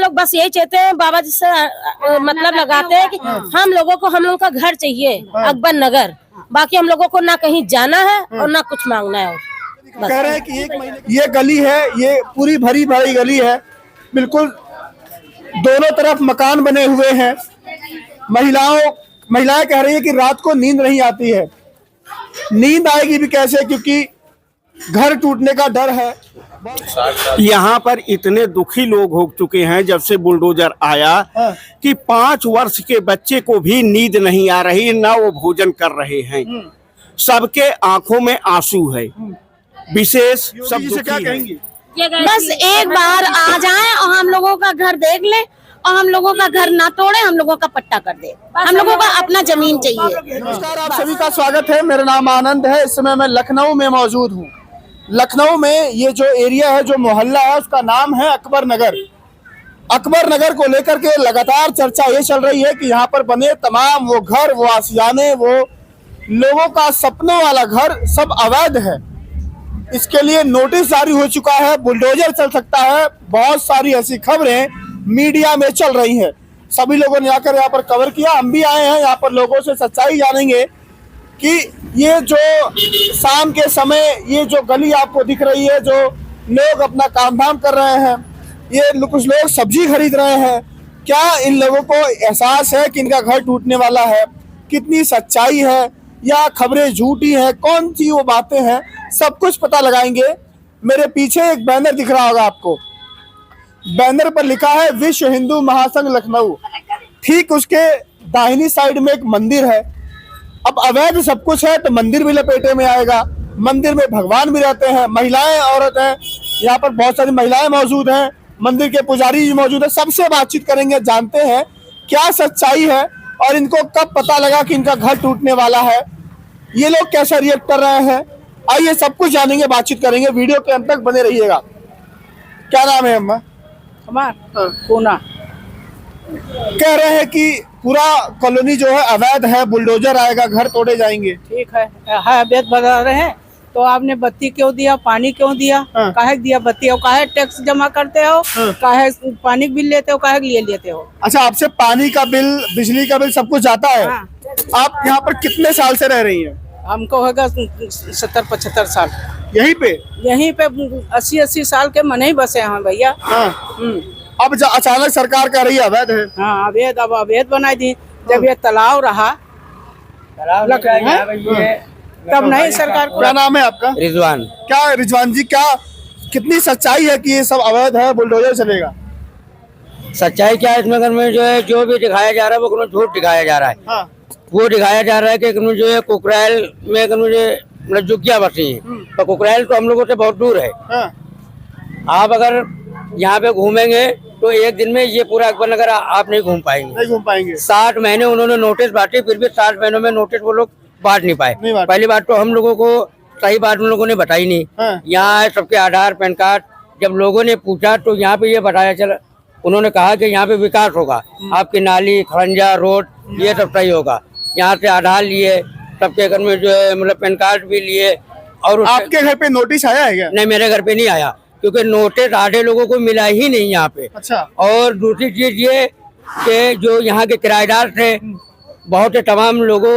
लोग बस यही चाहते हैं, बाबा जी से मतलब लगाते हैं कि हम लोगों का घर चाहिए अकबर नगर। बाकी हम लोगों को ना कहीं जाना है और ना कुछ मांगना है। और कह रहे हैं कि 1 महीने ये गली है, ये पूरी भरी भरी गली है, बिल्कुल दोनों तरफ मकान बने हुए हैं। महिलाएं कह रही है कि रात को नींद नहीं आती है। नींद आएगी भी कैसे, क्योंकि घर टूटने का डर है। यहाँ पर इतने दुखी लोग हो चुके हैं जब से बुलडोजर आया कि 5 वर्ष के बच्चे को भी नींद नहीं आ रही, ना वो भोजन कर रहे हैं। सबके आंखों में आंसू है। विशेष सब दुखी क्या कहेंगे? बस एक बार आ जाएं और हम लोगों का घर देख ले और हम लोगों का घर ना तोड़े, हम लोगों का पट्टा कर दे। हम लोगों का अपना जमीन चाहिए। नमस्कार, आप सभी का स्वागत है। मेरा नाम आनंद है। इस समय मैं लखनऊ में मौजूद हूँ। लखनऊ में ये जो एरिया है, जो मोहल्ला है, उसका नाम है अकबर नगर। अकबर नगर को लेकर के लगातार चर्चा ये चल रही है कि यहाँ पर बने तमाम वो घर, वो आशियाने, वो लोगों का सपनों वाला घर सब अवैध है। इसके लिए नोटिस जारी हो चुका है, बुलडोजर चल सकता है। बहुत सारी ऐसी खबरें मीडिया में चल रही हैं। सभी लोगों ने आकर यहाँ पर कवर किया। हम भी आए हैं यहाँ पर, लोगों से सच्चाई जानेंगे कि ये जो शाम के समय ये जो गली आपको दिख रही है, जो लोग अपना काम धाम कर रहे हैं, ये कुछ लोग सब्जी खरीद रहे हैं, क्या इन लोगों को एहसास है कि इनका घर टूटने वाला है? कितनी सच्चाई है या खबरें झूठी हैं? कौन सी वो बातें हैं? सब कुछ पता लगाएंगे। मेरे पीछे एक बैनर दिख रहा होगा आपको। बैनर पर लिखा है विश्व हिंदू महासंघ लखनऊ। ठीक उसके दाहिनी साइड में एक मंदिर है। अब अवैध सब कुछ है तो मंदिर भी लपेटे में आएगा। मंदिर में भगवान भी रहते हैं, महिलाएं, औरत हैं। यहाँ पर बहुत सारी महिलाएं मौजूद हैं, मंदिर के पुजारी भी मौजूद है। सबसे बातचीत करेंगे, जानते हैं क्या सच्चाई है और इनको कब पता लगा कि इनका घर टूटने वाला है, ये लोग कैसा रिएक्ट कर रहे हैं। आइए सब कुछ जानेंगे, बातचीत करेंगे। वीडियो के अंत तक बने रहिएगा। क्या नाम है अम्मा? पूना। कह रहे हैं कि पूरा कॉलोनी जो है अवैध है, बुलडोजर आएगा, घर तोड़े जाएंगे। ठीक है अवैध बता रहे हैं तो आपने बत्ती क्यों दिया, पानी क्यों दिया? काहे दिया बत्ती? और काहे टैक्स जमा करते हो? काहे पानी बिल लेते हो? काहे लिए लेते हो? अच्छा, आपसे पानी का बिल, बिजली का बिल सब कुछ जाता है। आप यहाँ पर कितने साल से रह रही हैं? हमको होगा 70-75 साल। यहीं पे 80-80 साल के मन ही बसे हैं भैया। अब अचानक सरकार कह रही है अवैध है। हाँ अवैध, अब अवैध बनाई दी। जब ये तालाब रहा तब नहीं सरकार को। क्या नाम है आपका? रिजवान। क्या रिजवान जी, क्या कितनी सच्चाई है कि ये सब अवैध है, बुलडोजर चलेगा? सच्चाई क्या है इसमें? अगर में जो है, जो भी दिखाया जा रहा है वो झूठ दिखाया जा रहा है। हाँ। वो दिखाया जा रहा है कि जो है कुकराइल में मुझे जुग्गिया बसी है, तो कुकराइल तो हम लोगों से बहुत दूर है। हाँ। आप अगर यहाँ पे घूमेंगे तो एक दिन में ये पूरा अकबर नगर आप नहीं घूम पाएंगे। नहीं घूम पाएंगे। 60 महीने उन्होंने नोटिस बांटे, फिर भी 60 महीनों में नोटिस वो लोग बांट नहीं पाए। पहली बात तो हम लोगों को सही बात उन लोगों ने बताई नहीं। हाँ। यहाँ सबके आधार, पैन कार्ड, जब लोगों ने पूछा तो यहाँ पे ये बताया चला, उन्होंने कहा कि यहाँ पे विकास होगा, आपकी नाली, खरंजा, रोड ये सब सही होगा। यहाँ से आधार लिए, सबके घर में जो है मतलब पैन कार्ड भी लिए। और आपके घर पे नोटिस आया है क्या? नहीं, मेरे घर पे नहीं आया, क्योंकि नोटिस आधे लोगों को मिला ही नहीं यहाँ पे। अच्छा। और दूसरी चीज ये कि जो यहाँ के किराएदार थे, बहुत से तमाम लोगों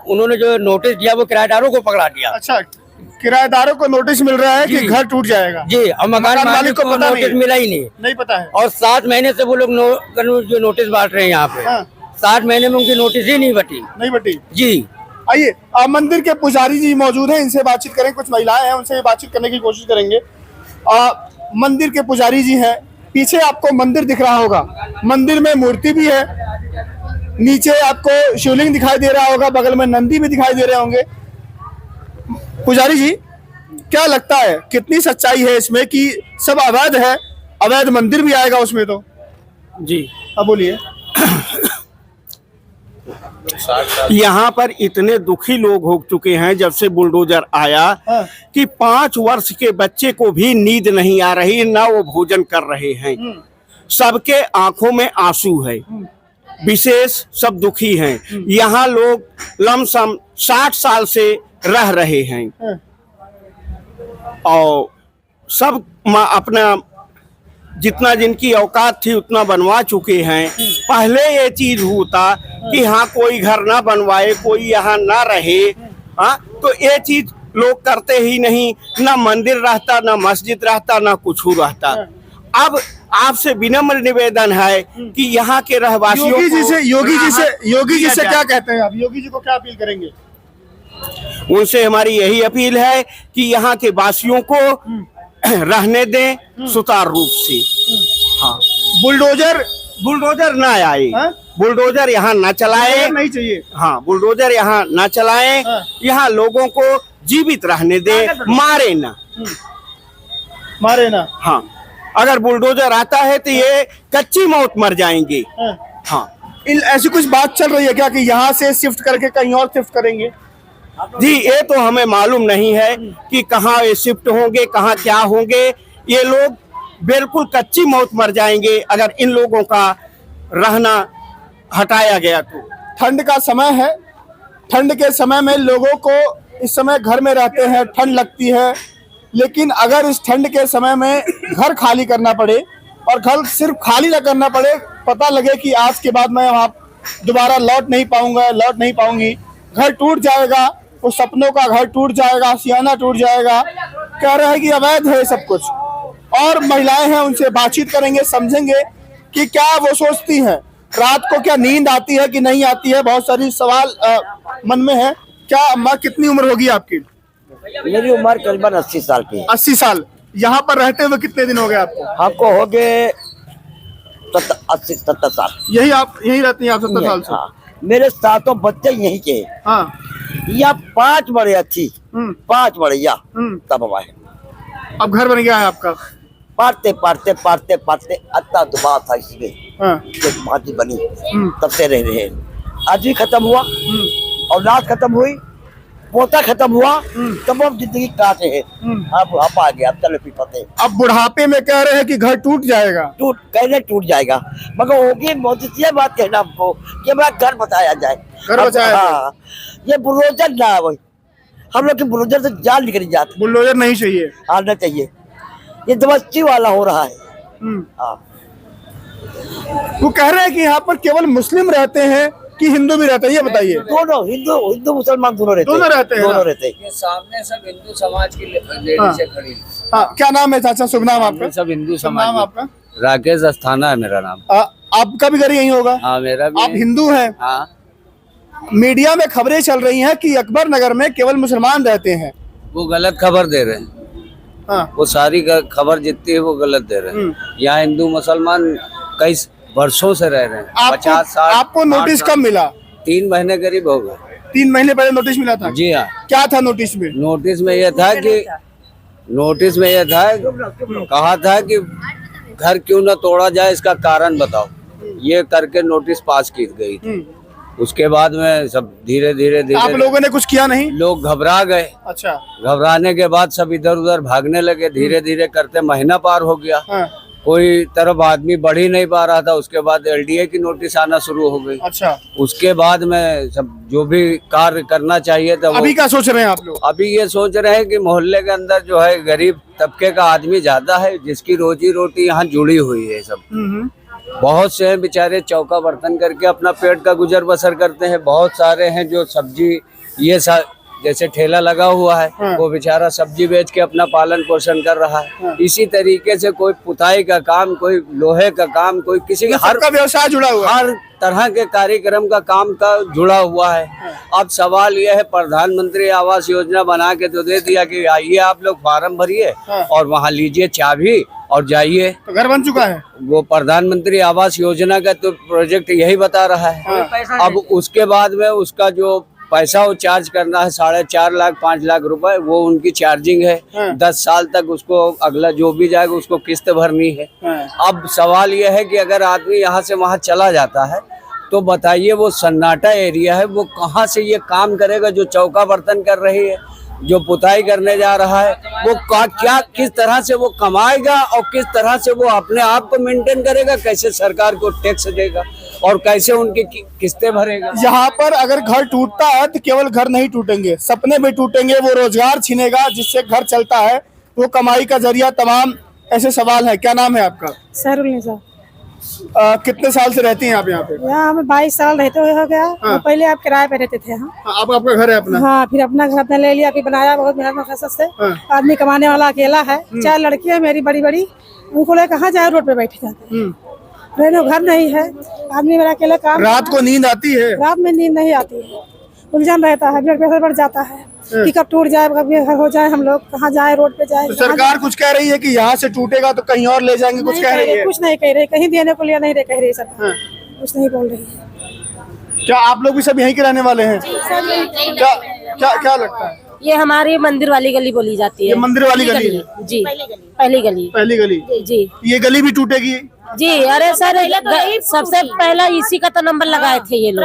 उन्होंने जो नोटिस दिया वो किराएदारों को पकड़ा दिया। अच्छा, किराएदारों को नोटिस मिल रहा है कि घर टूट जाएगा जी, और मकान मालिक को नोटिस मिला ही नहीं पता है। और 7 महीने से वो लोग जो नोटिस बांट रहे हैं यहाँ पे। 7 महीने में उनकी नोटिस ही नहीं बटी जी। आइए, मंदिर के पुजारी जी मौजूद हैं, इनसे बातचीत करें। कुछ महिलाएं हैं, उनसे बातचीत करने की कोशिश करेंगे। मंदिर के पुजारी जी हैं। पीछे आपको मंदिर दिख रहा होगा, मंदिर में मूर्ति भी है। नीचे आपको शिवलिंग दिखाई दे रहा होगा, बगल में नंदी भी दिखाई दे रहे होंगे। पुजारी जी, क्या लगता है कितनी सच्चाई है इसमें कि सब अवैध है? अवैध मंदिर भी आएगा उसमें तो? जी, अब बोलिए। यहाँ पर इतने दुखी लोग हो चुके हैं जब से बुलडोजर आया कि 5 वर्ष के बच्चे को भी नींद नहीं आ रही, ना वो भोजन कर रहे हैं। सबके आंखों में आंसू है। विशेष सब दुखी हैं। यहाँ लोग लमसम 60 साल से रह रहे हैं और सब अपना जितना जिनकी औकात थी उतना बनवा चुके हैं। पहले ये चीज होता कि हाँ कोई घर ना बनवाए, कोई यहाँ ना रहे, हाँ तो ये चीज लोग करते ही नहीं, ना मंदिर रहता, ना मस्जिद रहता, ना कुछ रहता। अब आपसे विनम्र निवेदन है कि यहाँ के रहवासियों योगी जी से दिया क्या कहते हैं आप? योगी जी को क्या अपील करेंगे? उनसे हमारी यही अपील है कि यहाँ के वासियों को रहने दें सुचारू रूप से। हाँ, बुलडोजर ना आए, बुलडोजर यहाँ ना चलाए, नहीं चाहिए। हाँ बुलडोजर यहाँ ना चलाएं, यहाँ लोगों को जीवित रहने दें, मारे ना। हाँ, अगर बुलडोजर आता है तो ये कच्ची मौत मर जाएंगे। हाँ, ऐसी कुछ बात चल रही है क्या कि यहाँ से शिफ्ट करके कहीं और शिफ्ट करेंगे? जी ये तो हमें मालूम नहीं है कि कहाँ ये शिफ्ट होंगे, कहाँ क्या होंगे। ये लोग बिल्कुल कच्ची मौत मर जाएंगे अगर इन लोगों का रहना हटाया गया तो। ठंड का समय है, ठंड के समय में लोगों को इस समय घर में रहते हैं, ठंड लगती है, लेकिन अगर इस ठंड के समय में घर खाली करना पड़े और घर सिर्फ खाली न करना पड़े, पता लगे कि आज के बाद मैं वहाँ दोबारा लौट नहीं पाऊंगी, घर टूट जाएगा, वो सपनों का घर टूट जाएगा, सियाना टूट जाएगा। कह रहे हैं कि अवैध है सब कुछ। और महिलाएं हैं, उनसे बातचीत करेंगे, समझेंगे कि क्या वो सोचती हैं, रात को क्या नींद आती है कि नहीं आती है। बहुत सारी सवाल मन में है। क्या अम्मा, कितनी उम्र होगी आपकी? मेरी उम्र करीबन 80 साल की है। 80 साल। यहाँ पर रहते हुए कितने दिन हो गए आपको? हमको हो गए 70 साल। यही रहती हैं आप 70 साल से? हाँ, मेरे सातों बच्चे यहीं के। हाँ, या 5 बड़े अच्छी, 5 बढ़िया तब आए। अब घर बन गया है आपका? पारते अत्ता दुबा था इसमें। हाँ, एक भाजी बनी, तब से रह रहे हैं। आज भी खत्म हुआ, औलाद खत्म हुई, पोता खत्म हुआ, तब अब जिंदगी काटे है। अब आ गया, अब चले पीपते। अब बुढ़ापे में कह रहे हैं कि घर टूट जाएगा। कैसे टूट जाएगा? मगर होगी बहुत सी बात कहना हमको कि हमारा घर बचाया जाए। घर बचाया जाए। हाँ, ये बुलडोजर ना वही, हम लोग की बुलडोजर से जान निकल जाती। बुलडोजर नहीं चाहिए, आना चाहिए। ये दमस्ती वाला हो रहा है। हाँ, वो कह रहे हैं कि यहाँ पर केवल मुस्लिम रहते हैं कि हिंदू भी रहते हैं, ये बताइए। दोनों, हिंदू मुसलमान दोनों रहते हैं। दोनों रहते हैं। ये सामने सब हिंदू समाज की लेडीज से खड़ी। हाँ, क्या नाम है चाचा? शुभ नाम आपका? सब हिंदू शुभ समाज। नाम आपका? राकेश अस्थाना है मेरा नाम। आपका भी घर यही होगा? हाँ, मेरा भी। आप हिंदू हैं? हाँ, मीडिया में खबरें चल रही हैं कि अकबर नगर में केवल मुसलमान रहते हैं। वो गलत खबर दे रहे हैं। हाँ, वो सारी खबर जितनी है वो गलत दे रहे हैं। यहाँ हिंदू मुसलमान कई वर्षों से रह रहे हैं। 50 साल। आपको नोटिस कब मिला? 3 महीने करीब हो गए। 3 महीने पहले नोटिस मिला था? जी हाँ। क्या था नोटिस में? नोटिस में यह था कहा था कि घर क्यों न तोड़ा जाए, इसका कारण बताओ। ये करके नोटिस पास की गई थी। उसके बाद में सब धीरे आप लोगों ने कुछ किया नहीं? लोग घबरा गए। अच्छा। घबराने के बाद सब इधर उधर भागने लगे। धीरे करते महीना पार हो गया। हाँ। कोई तरफ आदमी बढ़ ही नहीं पा रहा था। उसके बाद LDA की नोटिस आना शुरू हो गई। अच्छा। उसके बाद में सब जो भी कार्य करना चाहिए था। अभी क्या सोच रहे हैं आप लोग? अभी ये सोच रहे हैं कि मोहल्ले के अंदर जो है गरीब तबके का आदमी ज्यादा है, जिसकी रोजी रोटी यहाँ जुड़ी हुई है। सब बहुत से हैं बेचारे चौका बर्तन करके अपना पेट का गुजर बसर करते हैं। बहुत सारे हैं जो सब्जी ये जैसे ठेला लगा हुआ है, वो बेचारा सब्जी बेच के अपना पालन पोषण कर रहा है। इसी तरीके से कोई पुताई का काम, कोई लोहे का काम, कोई किसी का हर व्यवसाय जुड़ा हुआ है। हर तरह के कार्यक्रम का काम का जुड़ा हुआ है। अब सवाल यह है, प्रधानमंत्री आवास योजना बना के तो दे दिया कि आइए आप लोग फार्म भरिए और वहाँ लीजिए चाबी और जाइए। तो घर बन चुका है। वो प्रधानमंत्री आवास योजना का तो प्रोजेक्ट यही बता रहा है। अब उसके बाद में उसका जो पैसा वो चार्ज करना है 4.5 लाख 5 लाख रुपए, वो उनकी चार्जिंग है। 10 साल तक उसको अगला जो भी जाएगा उसको किस्त भरनी है। अब सवाल यह है कि अगर आदमी यहाँ से वहाँ चला जाता है तो बताइए वो सन्नाटा एरिया है, वो कहाँ से ये काम करेगा? जो चौका बर्तन कर रही है, जो पुताई करने जा रहा है, वो क्या किस तरह से वो कमाएगा और किस तरह से वो अपने आप को मेंटेन करेगा? कैसे सरकार को टैक्स देगा और कैसे उनकी किस्तें भरेगा? यहाँ पर अगर घर टूटता है तो केवल घर नहीं टूटेंगे, सपने भी टूटेंगे, वो रोजगार छीनेगा जिससे घर चलता है, वो कमाई का जरिया तमाम ऐसे सवाल है। क्या नाम है आपका? सरुलनिसा। कितने साल से रहती हैं आप यहाँ पे? यहाँ हमें 22 साल रहते हुए हो गया। तो पहले आप किराए पे रहते थे। हाँ, अब आपका घर है अपना? हाँ, फिर अपना घर अपने ले लिया, फिर बनाया बहुत मेहनत मशक्कत से। आदमी कमाने वाला अकेला है, 4 लड़कियां मेरी बड़ी बड़ी, उनको ले कहाँ जाए, रोड पे बैठे जाते हैं। रहने घर नहीं है, आदमी मेरा अकेला काम। रात को नींद आती है? रात में नींद नहीं आती है, उलझन रहता है, ब्लड प्रेशर बढ़ जाता है कि कब टूट जाए, कब हो जाए, हम लोग कहाँ जाए, रोड पे जाए। तो सरकार कुछ कह रही है कि यहाँ से टूटेगा तो कहीं और ले जाएंगे, कुछ कह रही है? कुछ नहीं कह रही, कहीं देने को लिया नहीं कह रही सरकार, कुछ नहीं बोल रही है। क्या आप लोग भी सब यहीं के रहने वाले हैं? क्या क्या क्या लगता है? ये हमारी मंदिर वाली गली बोली जाती है। ये मंदिर वाली गली है? जी, पहली गली। पहली गली जी ये गली भी टूटेगी? जी, अरे सर सबसे पहला इसी का तो नंबर लगाए थे ये लोग।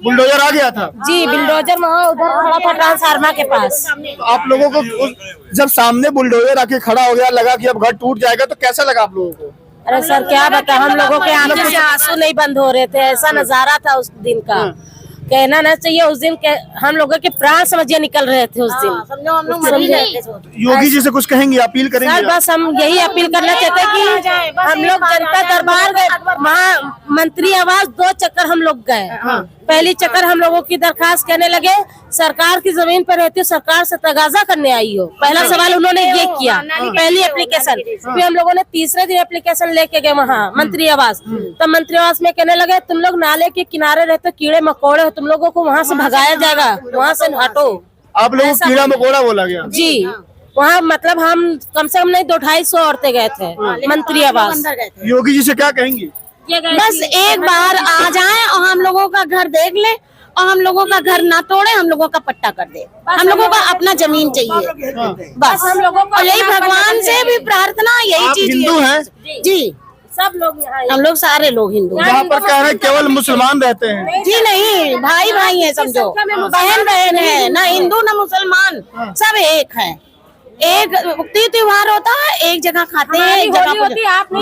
बुलडोजर आ गया था? जी, बुलडोजर वहाँ उधर खड़ा था ट्रांसफार्मर के पास। तो आप लोगों को जब सामने बुलडोजर आके खड़ा हो गया, लगा कि अब घर टूट जाएगा, तो कैसा लगा आप लोगों को? अरे सर क्या बता, हम लोगों के आंखों से आंसू नहीं बंद हो रहे थे, ऐसा नजारा था उस दिन का, कहना ना चाहिए। उस दिन के हम लोगों के प्राण समझिए निकल रहे थे उस दिन। योगी जी से कुछ कहेंगे, अपील करेंगे? सर बस हम यही अपील करना चाहते हैं कि हम लोग जनता दरबार गए, वहाँ मंत्री आवास 2 चक्कर हम लोग गए। पहली चक्कर हम लोगों की दरखास्त कहने लगे सरकार की जमीन पर रहती हो, सरकार से तगाजा करने आई हो। पहला सवाल उन्होंने ये किया, पहली एप्लीकेशन। फिर हम लोगों ने तीसरे दिन एप्लीकेशन लेके गए वहाँ मंत्री आवास। तब मंत्री आवास में कहने लगे तुम लोग नाले के किनारे रहते, कीड़े मकोड़े हो, तुम लोगों को वहाँ से भगाया जाएगा, वहाँ से हटो। आप लोगों को कीड़ा मकोड़ा बोला गया? जी, वहाँ मतलब हम कम से कम नहीं 200-250 औरतें गए थे मंत्री आवास। योगी जी से क्या कहेंगी? बस एक बार आ जाएं और हम लोगों का घर देख ले, और हम लोगों का घर ना तोड़े, हम लोगों का पट्टा कर दे। हम लोगों का अपना जमीन चाहिए बस। हम लोगों को यही भगवान से भी प्रार्थना, यही चीज। हिंदू हैं? जी, सब लोग हम लोग सारे लोग हिंदू। यहाँ पर कह रहे हैं केवल मुसलमान रहते हैं? जी नहीं, भाई भाई है समझो, बहन बहन है, ना हिंदू ना मुसलमान, सब एक है। एक त्योहार होता है, एक जगह खाते हैं, एक जगह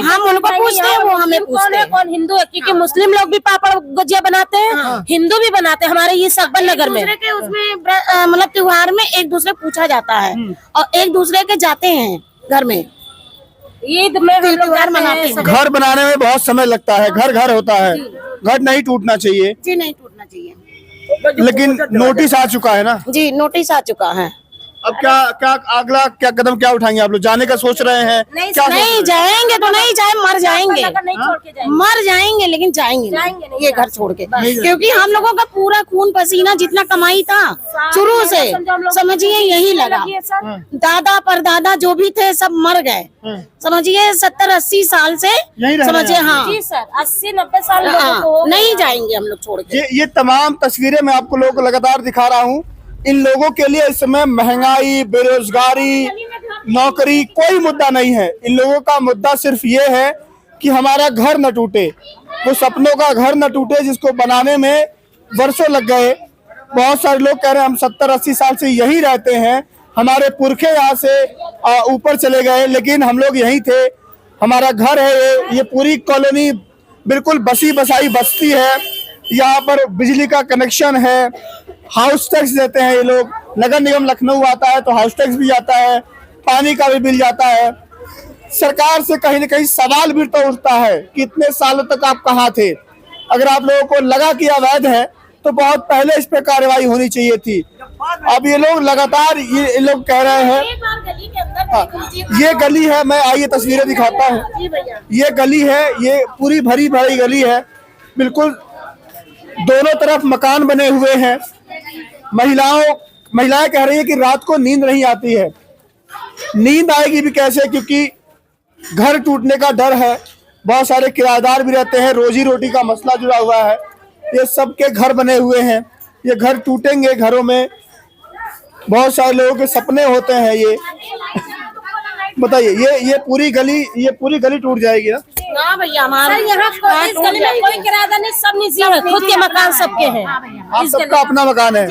हम उनको पूछते हैं, वो हमें पूछते हैं कौन हिंदू है, क्योंकि मुस्लिम लोग भी पापड़ गुजिया बनाते हैं, हिंदू भी बनाते हैं हमारे ये सकबल नगर में। उसमें मतलब त्योहार में एक दूसरे पूछा जाता है और एक दूसरे के जाते हैं घर में। ईद में हम लोग त्योहार मनाते हैं। घर बनाने में बहुत समय लगता है, घर घर होता है, घर नहीं टूटना चाहिए। जी नहीं टूटना चाहिए, लेकिन नोटिस आ चुका है ना? जी नोटिस आ चुका है। अब क्या अगला क्या कदम क्या उठाएंगे आप लोग? जाने का सोच रहे हैं? क्या नहीं जाएंगे तो नहीं, चाहे मर जाएंगे, मर जाएंगे लेकिन जाएंगे नहीं ये घर छोड़ के, क्योंकि हम लोगों का पूरा खून पसीना जितना कमाई था शुरू से समझिए यही लगा। दादा परदादा जो भी थे सब मर गए, समझिए 70-80 साल से समझिए। हाँ जी सर, 80-90 साल नहीं जाएंगे हम लोग छोड़ के। ये तमाम तस्वीरें मैं आपको लोगों को लगातार दिखा रहा हूँ। इन लोगों के लिए इस समय महंगाई, बेरोजगारी, नौकरी कोई मुद्दा नहीं है। इन लोगों का मुद्दा सिर्फ ये है कि हमारा घर न टूटे, वो सपनों का घर न टूटे जिसको बनाने में वर्षों लग गए। बहुत सारे लोग कह रहे हैं हम 70-80 साल से यहीं रहते हैं, हमारे पुरखे यहाँ से ऊपर चले गए, लेकिन हम लोग यहीं थे, हमारा घर है। ये पूरी कॉलोनी बिल्कुल बसी बसाई बस्ती है। यहाँ पर बिजली का कनेक्शन है, हाउस टैक्स देते हैं ये लोग, नगर निगम लखनऊ आता है तो हाउस टैक्स भी जाता है, पानी का भी बिल जाता है। सरकार से कहीं न कहीं सवाल भी तो उठता है कि इतने सालों तक आप कहाँ थे? अगर आप लोगों को लगा कि अवैध है तो बहुत पहले इस पे कार्रवाई होनी चाहिए थी। अब ये लोग लगातार ये लोग कह रहे हैं। ये गली है, मैं आइए तस्वीरें दिखाता हूँ। ये गली है, ये पूरी भरी भरी गली है, बिल्कुल दोनों तरफ मकान बने हुए हैं। महिलाएं कह रही है कि रात को नींद नहीं आती है। नींद आएगी भी कैसे, क्योंकि घर टूटने का डर है। बहुत सारे किराएदार भी रहते हैं, रोजी रोटी का मसला जुड़ा हुआ है। ये सबके घर बने हुए हैं, ये घर टूटेंगे। घरों में बहुत सारे लोगों के सपने होते हैं। ये बताइए, ये पूरी गली टूट जाएगी ना? हाँ भैया, हमारे यहाँ इस गली में कोई किराएदार नहीं, सब निजी है, खुद के मकान सबके हैं। आप सबका अपना मकान है?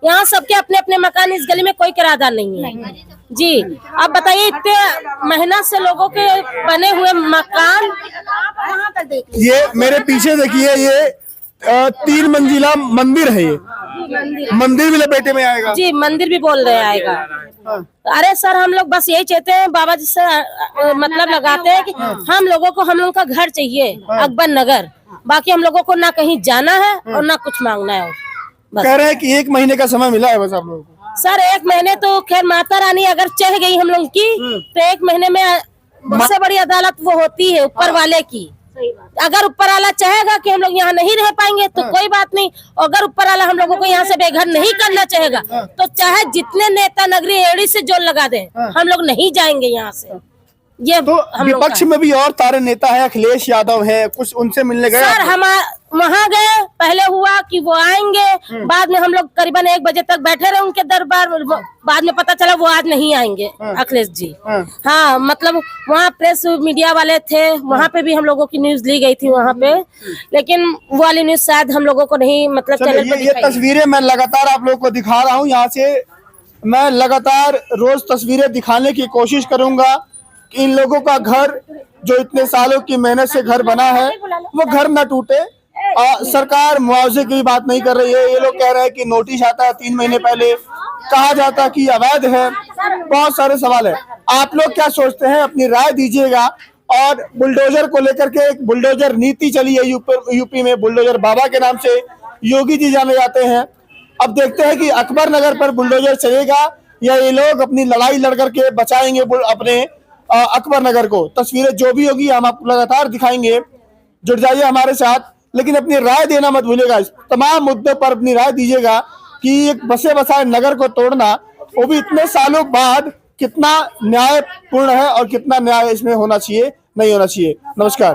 यहाँ सबके अपने अपने मकान, इस गली में कोई किराएदार नहीं है। जी, अब बताइए इतने मेहनत से लोगों के बने हुए मकान। ये मेरे पीछे देखिए, ये 3 मंजिला मंदिर है। मंदिर भी लपेटे में आएगा। जी मंदिर भी बोल रहे आएगा। अरे सर हम लोग बस यही चाहते हैं, बाबा जी से मतलब लगाते हैं कि हम लोगों को हम लोगों का घर चाहिए अकबर नगर, बाकी हम लोगों को ना कहीं जाना है और ना कुछ मांगना है। बस कह रहे हैं कि 1 महीने का समय मिला है बस आप लोगों को। सर 1 महीने तो खैर माता रानी अगर चाह गई हम लोग की तो 1 महीने में सबसे बड़ी अदालत वो होती है ऊपर वाले की। अगर ऊपर वाला चाहेगा कि हम लोग यहाँ नहीं रह पाएंगे तो कोई बात नहीं, अगर ऊपर वाला हम लोगों को यहाँ से बेघर नहीं करना चाहेगा तो चाहे जितने नेता नगरी एड़ी से जोड़ लगा दें हम लोग नहीं जाएंगे यहाँ से। ये तो विपक्ष में भी और तारे नेता है, अखिलेश यादव है, कुछ उनसे मिलने गए? सर हम वहाँ गए, पहले हुआ कि वो आएंगे, बाद में हम लोग करीबन 1 बजे तक बैठे रहे उनके दरबार, बाद में पता चला वो आज नहीं आएंगे अखिलेश जी। हाँ मतलब वहाँ प्रेस मीडिया वाले थे, वहाँ पे भी हम लोगों की न्यूज ली गई थी वहाँ पे, लेकिन वो वाली न्यूज शायद हम लोगों को नहीं मतलब चैनल पे ये तस्वीरें मैं लगातार आप लोगों को दिखा रहा हूँ। यहाँ से मैं लगातार रोज तस्वीरें दिखाने की कोशिश करूंगा कि इन लोगों का घर जो इतने सालों की मेहनत से घर बना है वो घर न टूटे। सरकार मुआवजे की बात नहीं कर रही है, ये लोग कह रहे हैं कि नोटिस आता है 3 महीने पहले, कहा जाता है कि अवैध है, बहुत सारे सवाल है। आप लोग क्या सोचते हैं, अपनी राय दीजिएगा। और बुलडोजर को लेकर के एक बुलडोजर नीति चली है यूपी में, बुलडोजर बाबा के नाम से योगी जी जाने जाते हैं। अब देखते हैं कि अकबर नगर पर बुलडोजर चलेगा या ये लोग अपनी लड़ाई लड़ करके बचाएंगे अपने अकबर नगर को। तस्वीरें जो भी होगी हम आपको लगातार दिखाएंगे, जुड़ जाइए हमारे साथ, लेकिन अपनी राय देना मत भूलिएगा। इस तमाम मुद्दों पर अपनी राय दीजिएगा कि एक बसे बसाए नगर को तोड़ना वो भी इतने सालों बाद कितना न्यायपूर्ण है और कितना न्याय इसमें होना चाहिए, नहीं होना चाहिए। नमस्कार।